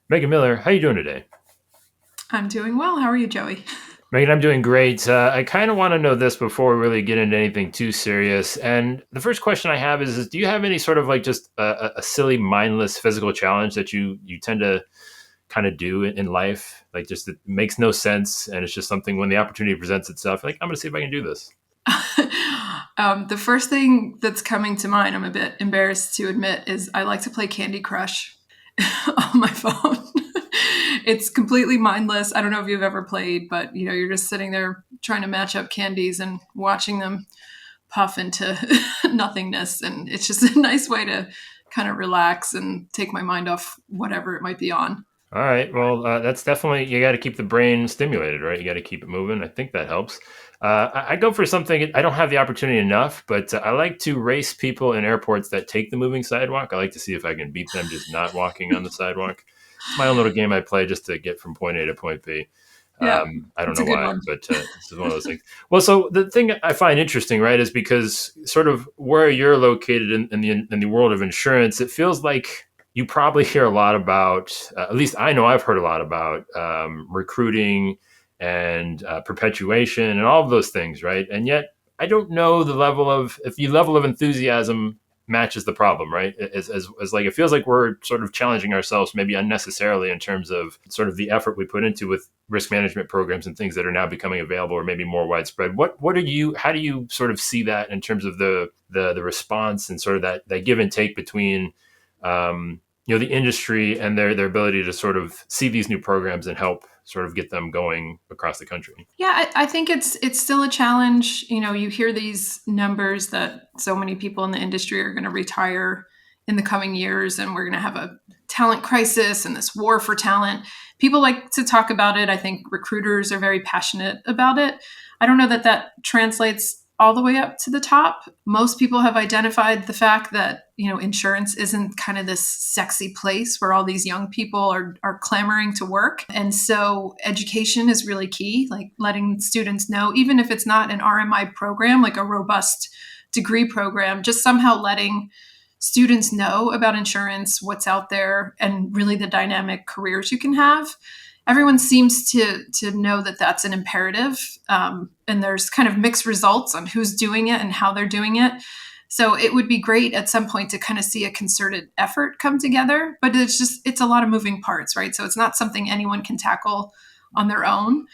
Megan Miller, how you doing today? I'm doing well. How are you, Joey? Megan, I'm doing great. I kind of want to know this before we really get into anything too serious. And the first question I have is do you have any sort of like just a silly, mindless physical challenge that you tend to kind of do in life? Like just it makes no sense, and it's just something when the opportunity presents itself. Like I'm going to see if I can do this. The first thing that's coming to mind, I'm a bit embarrassed to admit, is I like to play Candy Crush on my phone. It's completely mindless. I don't know if you've ever played, but you're just sitting there trying to match up candies and watching them puff into nothingness, and it's just a nice way to kind of relax and take my mind off whatever it might be on. All right. Well, that's definitely you got to keep the brain stimulated, right? You got to keep it moving. I think that helps. I go for something. I don't have the opportunity enough, but I like to race people in airports that take the moving sidewalk. I like to see if I can beat them just not walking on the sidewalk. It's my own little game I play just to get from point A to point B. Yeah, I don't it's know a good why, one. but this is one of those things. Well, so the thing I find interesting, right, is because sort of where you're located in the world of insurance, it feels like you probably hear a lot about. At least I know I've heard a lot about recruiting and perpetuation and all of those things, right? And yet I don't know the level of if the level of enthusiasm matches the problem, right? As like it feels like we're sort of challenging ourselves maybe unnecessarily in terms of sort of the effort we put into with risk management programs and things that are now becoming available or maybe more widespread. What are you? How do you sort of see that in terms of the response and sort of that give and take between the industry and their ability to sort of see these new programs and help sort of get them going across the country? Yeah, I think it's still a challenge. You hear these numbers that so many people in the industry are going to retire in the coming years, and we're going to have a talent crisis and this war for talent. People like to talk about it. I think recruiters are very passionate about it. I don't know that that translates all the way up to the top. Most people have identified the fact that, insurance isn't kind of this sexy place where all these young people are clamoring to work. And so education is really key, like letting students know, even if it's not an RMI program, like a robust degree program, just somehow letting students know about insurance, what's out there, and really the dynamic careers you can have. Everyone seems to know that that's an imperative, and there's kind of mixed results on who's doing it and how they're doing it. So it would be great at some point to kind of see a concerted effort come together, but it's a lot of moving parts, right? So it's not something anyone can tackle on their own.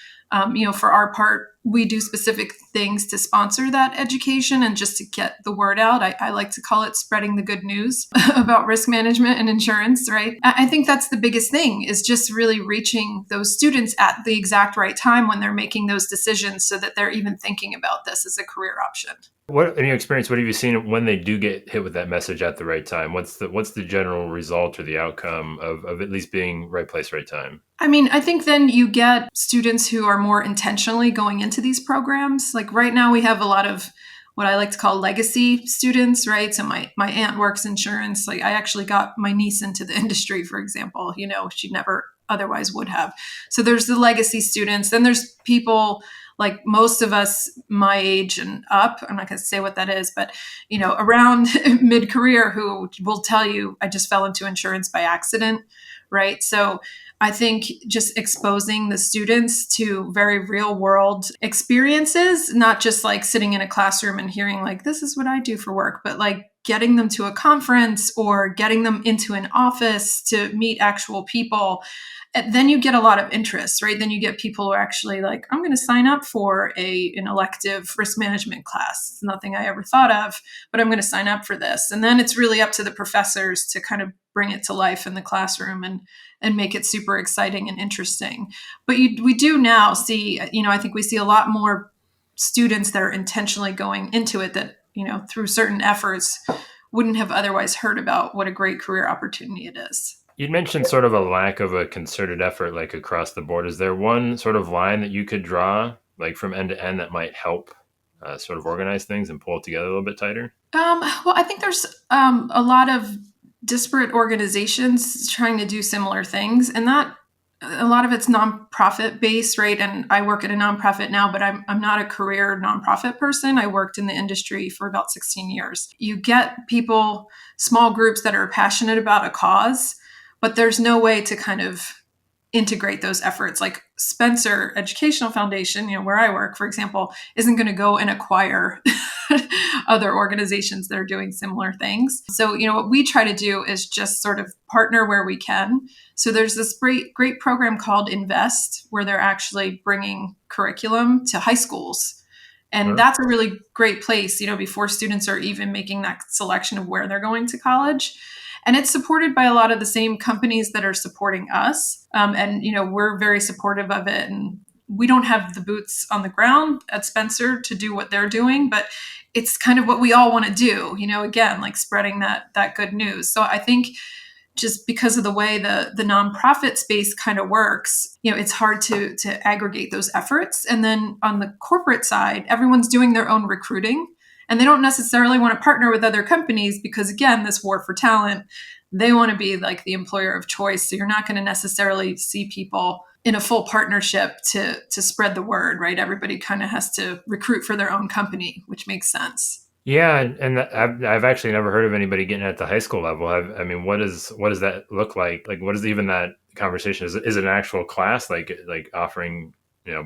For our part, we do specific things to sponsor that education and just to get the word out. I like to call it spreading the good news about risk management and insurance, right? I think that's the biggest thing is just really reaching those students at the exact right time when they're making those decisions so that they're even thinking about this as a career option. What in your experience, what have you seen when they do get hit with that message at the right time? What's the general result or the outcome of at least being right place, right time? I mean, I think then you get students who are more intentionally going into these programs. Like right now, we have a lot of what I like to call legacy students, right? So my aunt works insurance. Like I actually got my niece into the industry, for example. She never otherwise would have. So there's the legacy students. Then there's people like most of us my age and up. I'm not going to say what that is, but around mid career who will tell you, I just fell into insurance by accident, right? So I think just exposing the students to very real world experiences, not just like sitting in a classroom and hearing like, this is what I do for work, but like getting them to a conference or getting them into an office to meet actual people. And then you get a lot of interest, right? Then you get people who are actually like, I'm going to sign up for an elective risk management class. It's nothing I ever thought of, but I'm going to sign up for this. And then it's really up to the professors to kind of bring it to life in the classroom and make it super exciting and interesting. But we do now see, I think we see a lot more students that are intentionally going into it that, through certain efforts wouldn't have otherwise heard about what a great career opportunity it is. You'd mentioned sort of a lack of a concerted effort like across the board. Is there one sort of line that you could draw like from end to end that might help sort of organize things and pull it together a little bit tighter? Well, I think there's a lot of disparate organizations trying to do similar things, and that a lot of it's nonprofit based, right? And I work at a nonprofit now, but I'm not a career nonprofit person. I worked in the industry for about 16 years. You get people, small groups that are passionate about a cause, but there's no way to kind of integrate those efforts. Like Spencer Educational Foundation, where I work, for example, isn't going to go and acquire other organizations that are doing similar things. So, what we try to do is just sort of partner where we can. So there's this great program called Invest, where they're actually bringing curriculum to high schools. And Huh? that's a really great place, before students are even making that selection of where they're going to college. And it's supported by a lot of the same companies that are supporting us. And, we're very supportive of it. And we don't have the boots on the ground at Spencer to do what they're doing, but it's kind of what we all want to do, again, like spreading that good news. So I think just because of the way the nonprofit space kind of works, it's hard to aggregate those efforts. And then on the corporate side, everyone's doing their own recruiting, and they don't necessarily want to partner with other companies because, again, this war for talent, they want to be like the employer of choice. So you're not going to necessarily see people in a full partnership to spread the word, right? Everybody kind of has to recruit for their own company, which makes sense. Yeah, and I've actually never heard of anybody getting at the high school level. I mean, what does that look like? Like, what is even that conversation? Is it an actual class, like offering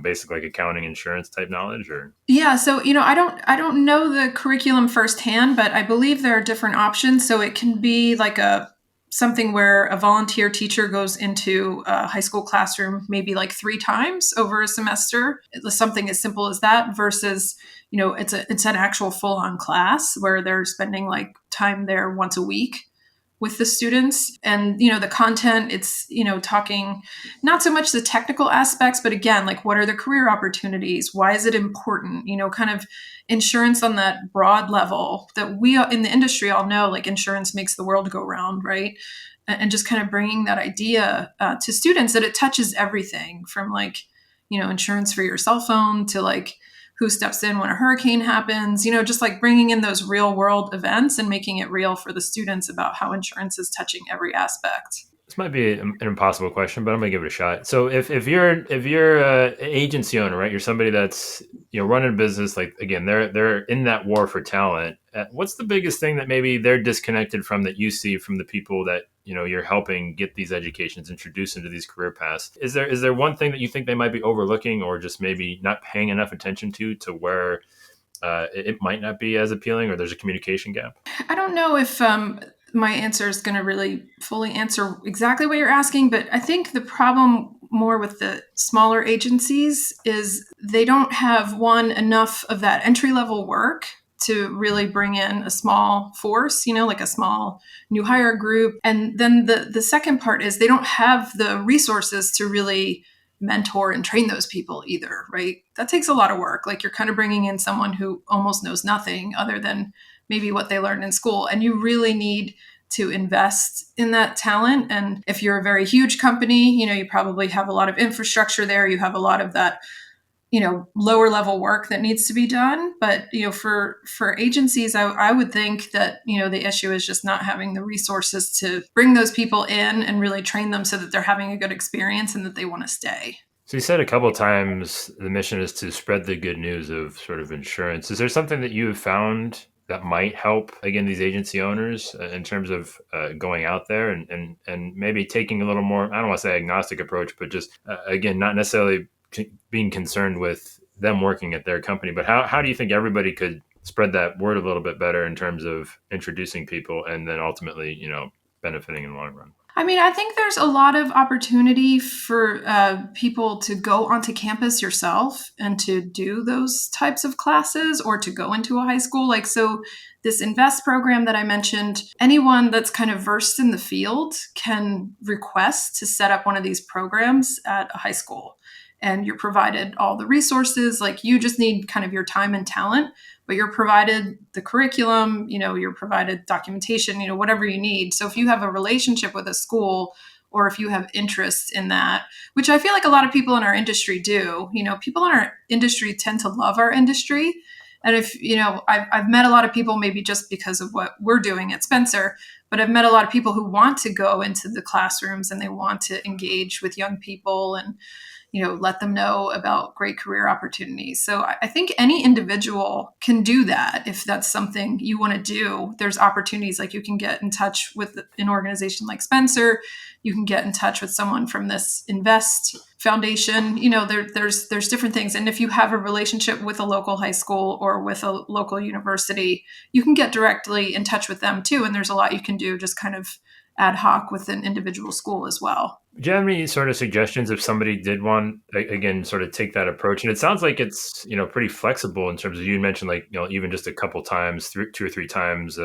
basic like accounting, insurance type knowledge, or? Yeah, so I don't know the curriculum firsthand, but I believe there are different options. So it can be like a something where a volunteer teacher goes into a high school classroom maybe like 3 times over a semester. It's something as simple as that versus, it's an actual full on class where they're spending like time there once a week with the students. And the content, it's talking not so much the technical aspects, but again, like what are the career opportunities, why is it important, kind of insurance on that broad level that we in the industry all know, like insurance makes the world go round, right? And just kind of bringing that idea to students that it touches everything from like insurance for your cell phone to like who steps in when a hurricane happens, just like bringing in those real world events and making it real for the students about how insurance is touching every aspect. This might be an impossible question, but I'm gonna give it a shot. So if you're an agency owner, right? You're somebody that's running a business. Like again, they're in that war for talent. What's the biggest thing that maybe they're disconnected from that you see from the people that you're helping get these educations introduced into these career paths? Is there one thing that you think they might be overlooking or just maybe not paying enough attention to where it might not be as appealing, or there's a communication gap? I don't know if my answer is going to really fully answer exactly what you're asking, but I think the problem more with the smaller agencies is they don't have enough of that entry level work to really bring in a small force, like a small new hire group. And then the second part is they don't have the resources to really mentor and train those people either, right? That takes a lot of work. Like you're kind of bringing in someone who almost knows nothing other than maybe what they learned in school. And you really need to invest in that talent. And if you're a very huge company, you probably have a lot of infrastructure there. You have a lot of that, lower level work that needs to be done. But, for agencies, I would think that, the issue is just not having the resources to bring those people in and really train them so that they're having a good experience and that they want to stay. So you said a couple of times the mission is to spread the good news of sort of insurance. Is there something that you have found that might help again these agency owners in terms of going out there and maybe taking a little more, I don't want to say agnostic approach, but just again not necessarily being concerned with them working at their company, but how do you think everybody could spread that word a little bit better in terms of introducing people and then ultimately benefiting in the long run? I mean, I think there's a lot of opportunity for people to go onto campus yourself and to do those types of classes or to go into a high school. Like, so this Invest program that I mentioned, anyone that's kind of versed in the field can request to set up one of these programs at a high school. And you're provided all the resources, like you just need kind of your time and talent, but you're provided the curriculum, you're provided documentation, whatever you need. So if you have a relationship with a school or if you have interest in that, which I feel like a lot of people in our industry do, people in our industry tend to love our industry. And if, I've met a lot of people maybe just because of what we're doing at Spencer, But I've met a lot of people who want to go into the classrooms and they want to engage with young people and let them know about great career opportunities. So I think any individual can do that if that's something you want to do. There's opportunities, like you can get in touch with an organization like Spencer. You can get in touch with someone from this Invest Foundation. There's different things. And if you have a relationship with a local high school or with a local university, you can get directly in touch with them too. And there's a lot you can do just kind of ad hoc with an individual school as well. Do you have any sort of suggestions if somebody did want, again, sort of take that approach? And it sounds like it's, pretty flexible in terms of, you mentioned like, even just a couple times, two or three times,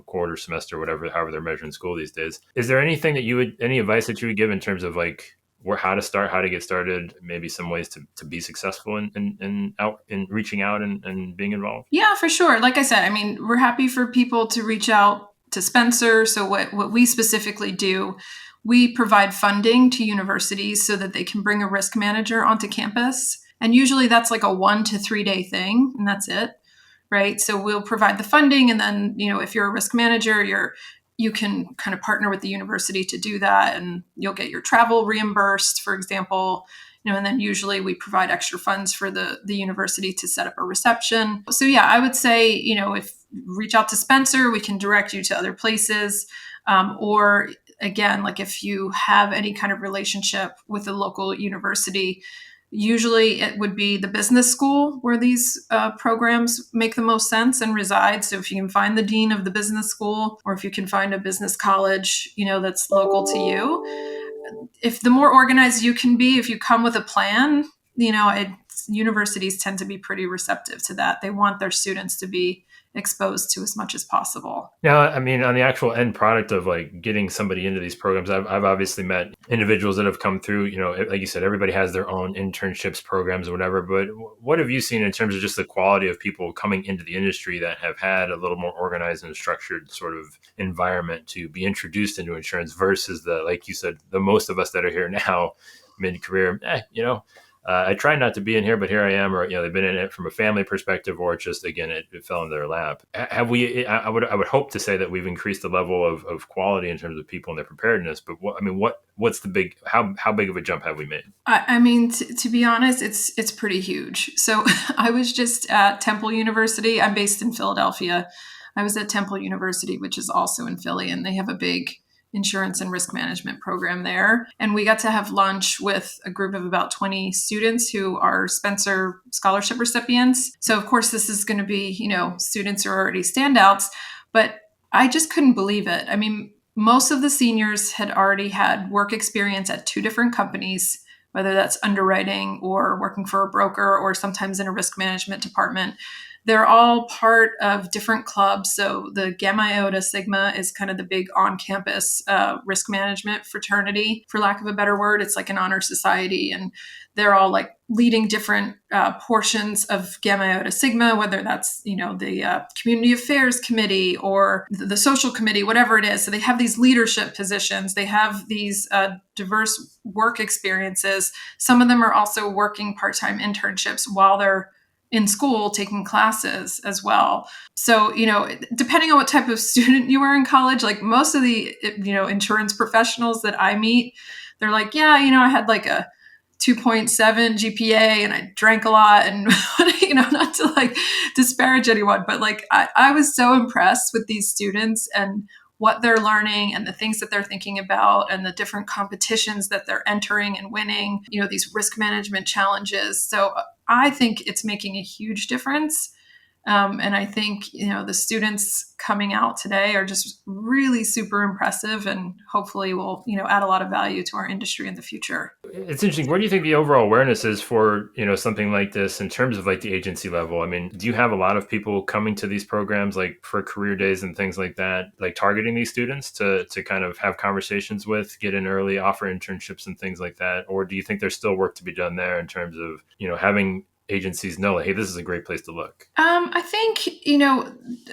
quarter, semester, whatever, however they're measuring school these days. Is there anything that any advice that you would give in terms of like how to start, how to get started, maybe some ways to be successful in reaching out and being involved? Yeah, for sure. Like I said, I mean, we're happy for people to reach out to Spencer. So what we specifically do, we provide funding to universities so that they can bring a risk manager onto campus. And usually that's like a 1 to 3 day thing, and that's it. Right. So we'll provide the funding. And then, if you're a risk manager, you can kind of partner with the university to do that. And you'll get your travel reimbursed, for example. And then usually we provide extra funds for the university to set up a reception. So yeah, I would say, if reach out to Spencer, we can direct you to other places. Or again, like if you have any kind of relationship with a local university, usually it would be the business school where these programs make the most sense and reside. So if you can find the dean of the business school, or if you can find a business college, that's local to you, if the more organized you can be, if you come with a plan, universities tend to be pretty receptive to that. They want their students to be exposed to as much as possible. Now, I mean, on the actual end product of like getting somebody into these programs, I've obviously met individuals that have come through, like you said, everybody has their own internships programs or whatever, but what have you seen in terms of just the quality of people coming into the industry that have had a little more organized and structured sort of environment to be introduced into insurance versus like you said, the most of us that are here now, mid-career, I try not to be in here, but here I am. Or they've been in it from a family perspective, or just again, it fell into their lap. Have we? I would hope to say that we've increased the level of quality in terms of people and their preparedness. But what's the big? How big of a jump have we made? I mean, to be honest, it's pretty huge. So I was just at Temple University. I'm based in Philadelphia. I was at Temple University, which is also in Philly, and they have a big insurance and risk management program there. And we got to have lunch with a group of about 20 students who are Spencer Scholarship recipients. So, of course, this is going to be, students who are already standouts, but I just couldn't believe it. I mean, most of the seniors had already had work experience at 2 different companies, whether that's underwriting or working for a broker or sometimes in a risk management department. They're all part of different clubs. So the Gamma Iota Sigma is kind of the big on-campus risk management fraternity, for lack of a better word. It's like an honor society, and they're all like leading different portions of Gamma Iota Sigma, whether that's the community affairs committee or the social committee, whatever it is. So they have these leadership positions. They have these diverse work experiences. Some of them are also working part-time internships while they're in school taking classes as well. So, depending on what type of student you are in college, like most of the, insurance professionals that I meet, they're like, yeah, I had like a 2.7 GPA and I drank a lot, and, not to like disparage anyone, but like I was so impressed with these students and what they're learning and the things that they're thinking about and the different competitions that they're entering and winning, these risk management challenges. So I think it's making a huge difference. And I think, the students coming out today are just really super impressive and hopefully will, add a lot of value to our industry in the future. It's interesting. Where do you think the overall awareness is for, something like this in terms of like the agency level? I mean, do you have a lot of people coming to these programs like for career days and things like that, like targeting these students to kind of have conversations with, get in early, offer internships and things like that? Or do you think there's still work to be done there in terms of, having agencies know, like, hey, this is a great place to look? I think,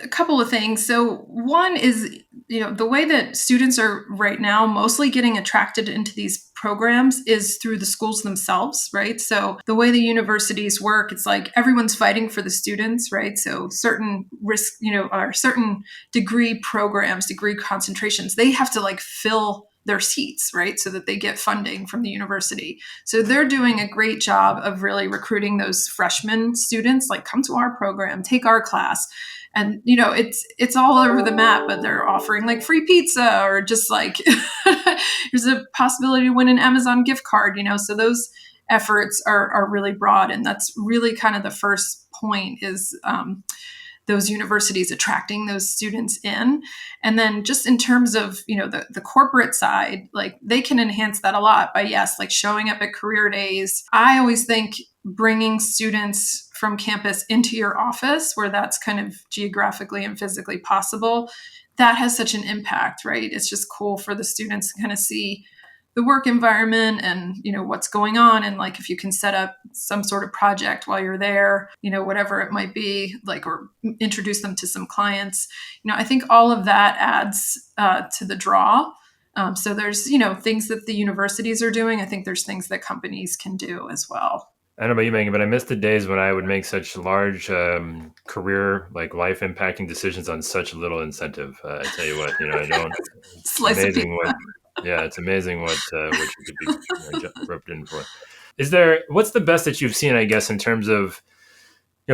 a couple of things. So, one is, the way that students are right now mostly getting attracted into these programs is through the schools themselves, right? So, the way the universities work, it's like everyone's fighting for the students, right? So, certain risk, or certain degree programs, degree concentrations, they have to like fill their seats, right? So that they get funding from the university. So they're doing a great job of really recruiting those freshman students, like come to our program, take our class. And it's all over the map, but they're offering like free pizza or just like there's a possibility to win an Amazon gift card, so those efforts are really broad. And that's really kind of the first point is those universities attracting those students in. And then just in terms of the corporate side, like they can enhance that a lot by, yes, like showing up at career days. I always think bringing students from campus into your office where that's kind of geographically and physically possible, that has such an impact, right? It's just cool for the students to kind of see the work environment and what's going on, and like if you can set up some sort of project while you're there, whatever it might be, like, or introduce them to some clients, I think all of that adds to the draw. So there's things that the universities are doing. I think there's things that companies can do as well. I don't know about you, Megan, but I miss the days when I would make such large career, like life impacting decisions on such little incentive. I tell you what, I don't. It's Slice of amazing pizza. what, yeah, it's amazing what you could be roped in for. What's the best that you've seen, I guess, in terms of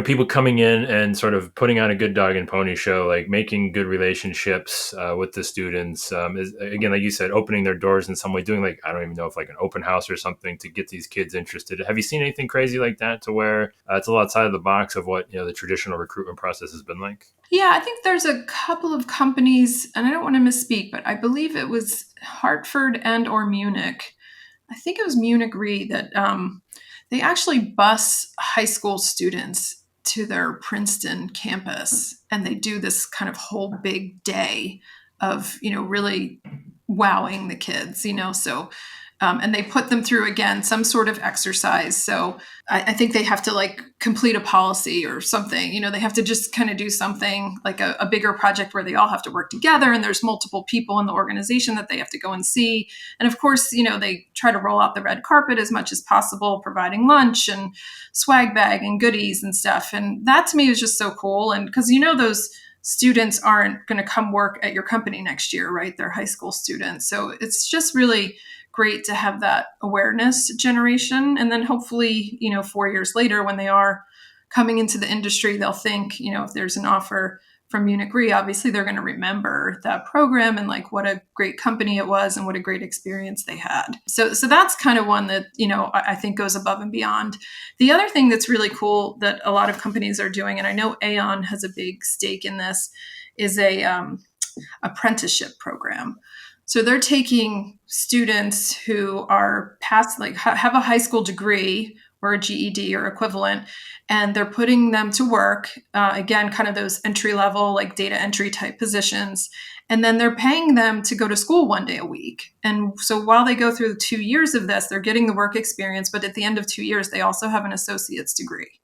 people coming in and sort of putting on a good dog and pony show, like making good relationships with the students, is, again, like you said, opening their doors in some way, doing, like, I don't even know if like an open house or something to get these kids interested. Have you seen anything crazy like that to where it's a little outside of the box of what the traditional recruitment process has been like? Yeah, I think there's a couple of companies, and I don't want to misspeak, but I believe it was Hartford and or Munich. I think it was Munich Re that they actually bus high school students to their Princeton campus, and they do this kind of whole big day of really wowing the kids. So and they put them through again some sort of exercise. So I think they have to like complete a policy or something. They have to just kind of do something like a bigger project where they all have to work together, and there's multiple people in the organization that they have to go and see. And of course, they try to roll out the red carpet as much as possible, providing lunch and swag bag and goodies and stuff. And that to me is just so cool. And because those students aren't going to come work at your company next year, right? They're high school students. So it's just really great to have that awareness generation. And then hopefully, 4 years later, when they are coming into the industry, they'll think, if there's an offer from Munich Re, obviously they're going to remember that program and like what a great company it was and what a great experience they had. So that's kind of one that, I think goes above and beyond. The other thing that's really cool that a lot of companies are doing, and I know Aon has a big stake in this, is a apprenticeship program. So they're taking students who are past, like have a high school degree or a GED or equivalent, and they're putting them to work, again, kind of those entry level, like data entry type positions. And then they're paying them to go to school 1 day a week. And so while they go through 2 years of this, they're getting the work experience, but at the end of 2 years, they also have an associate's degree,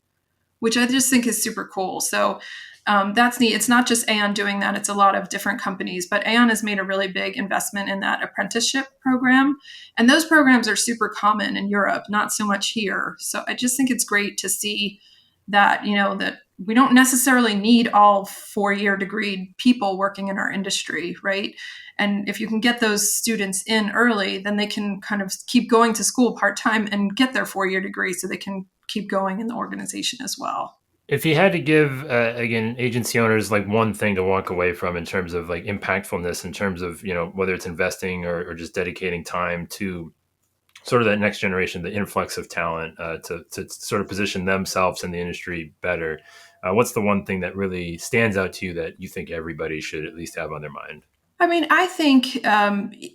which I just think is super cool. So that's neat. It's not just Aon doing that. It's a lot of different companies, but Aon has made a really big investment in that apprenticeship program. And those programs are super common in Europe, not so much here. So I just think it's great to see that, that we don't necessarily need all 4-year degree people working in our industry, right? And if you can get those students in early, then they can kind of keep going to school part-time and get their 4-year degree so they can keep going in the organization as well. If you had to give, again, agency owners like one thing to walk away from in terms of like impactfulness, in terms of whether it's investing or just dedicating time to sort of that next generation, the influx of talent, to sort of position themselves in the industry better, what's the one thing that really stands out to you that you think everybody should at least have on their mind? I mean, I think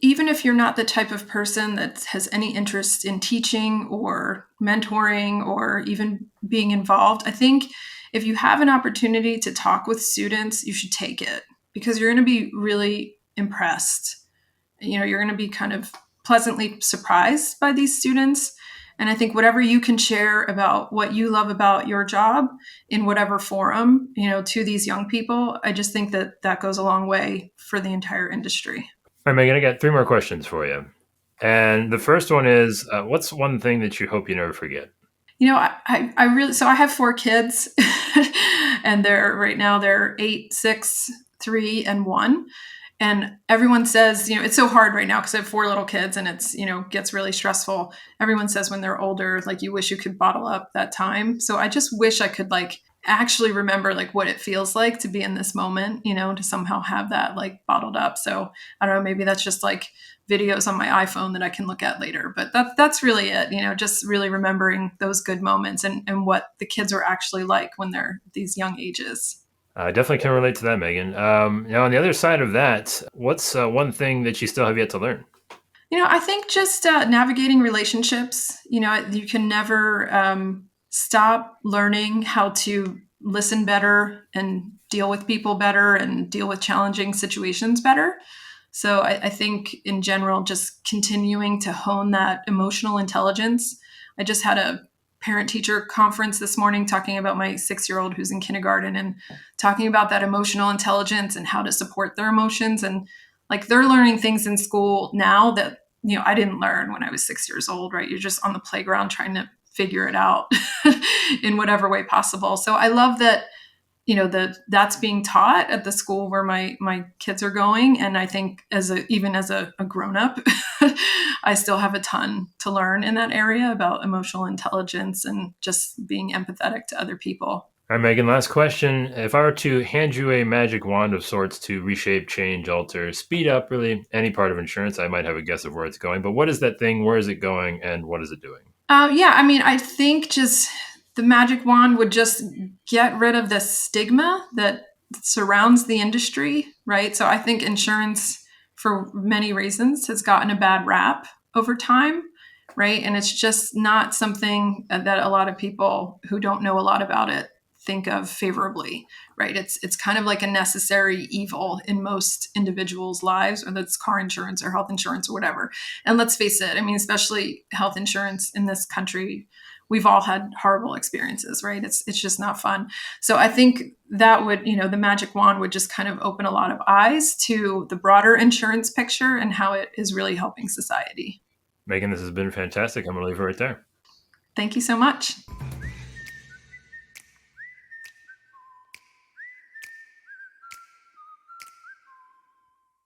even if you're not the type of person that has any interest in teaching or mentoring or even being involved, I think if you have an opportunity to talk with students, you should take it because you're going to be really impressed. You're going to be kind of pleasantly surprised by these students. And I think whatever you can share about what you love about your job in whatever forum, to these young people, I just think that that goes a long way for the entire industry. All right, Megan, I got three more questions for you. And the first one is, what's one thing that you hope you never forget? I really, so I have four kids and they're 8, 6, 3, and 1. And everyone says, it's so hard right now because I have four little kids and it's, gets really stressful. Everyone says when they're older, like you wish you could bottle up that time. So I just wish I could like actually remember like what it feels like to be in this moment, to somehow have that like bottled up. So I don't know, maybe that's just like videos on my iPhone that I can look at later. But that's really it, just really remembering those good moments and what the kids are actually like when they're these young ages. I definitely can relate to that, Megan. Now, on the other side of that, what's one thing that you still have yet to learn? I think just navigating relationships, you can never stop learning how to listen better and deal with people better and deal with challenging situations better. So I think in general, just continuing to hone that emotional intelligence. I just had a parent teacher conference this morning talking about my 6-year-old who's in kindergarten and talking about that emotional intelligence and how to support their emotions. And like they're learning things in school now that, I didn't learn when I was 6 years old, right? You're just on the playground trying to figure it out in whatever way possible. So I love that that's being taught at the school where my kids are going. And I think even as a grown-up, I still have a ton to learn in that area about emotional intelligence and just being empathetic to other people. All right, Megan, last question. If I were to hand you a magic wand of sorts to reshape, change, alter, speed up really any part of insurance, I might have a guess of where it's going. But what is that thing? Where is it going? And what is it doing? Yeah, I mean, I think just the magic wand would just get rid of the stigma that surrounds the industry, right? So I think insurance, for many reasons, has gotten a bad rap over time, right? And it's just not something that a lot of people who don't know a lot about it think of favorably, right? It's kind of like a necessary evil in most individuals' lives, whether it's car insurance or health insurance or whatever. And let's face it, I mean, especially health insurance in this country, we've all had horrible experiences, right? It's just not fun. So I think that would, the magic wand would just kind of open a lot of eyes to the broader insurance picture and how it is really helping society. Megan, this has been fantastic. I'm going to leave it right there. Thank you so much.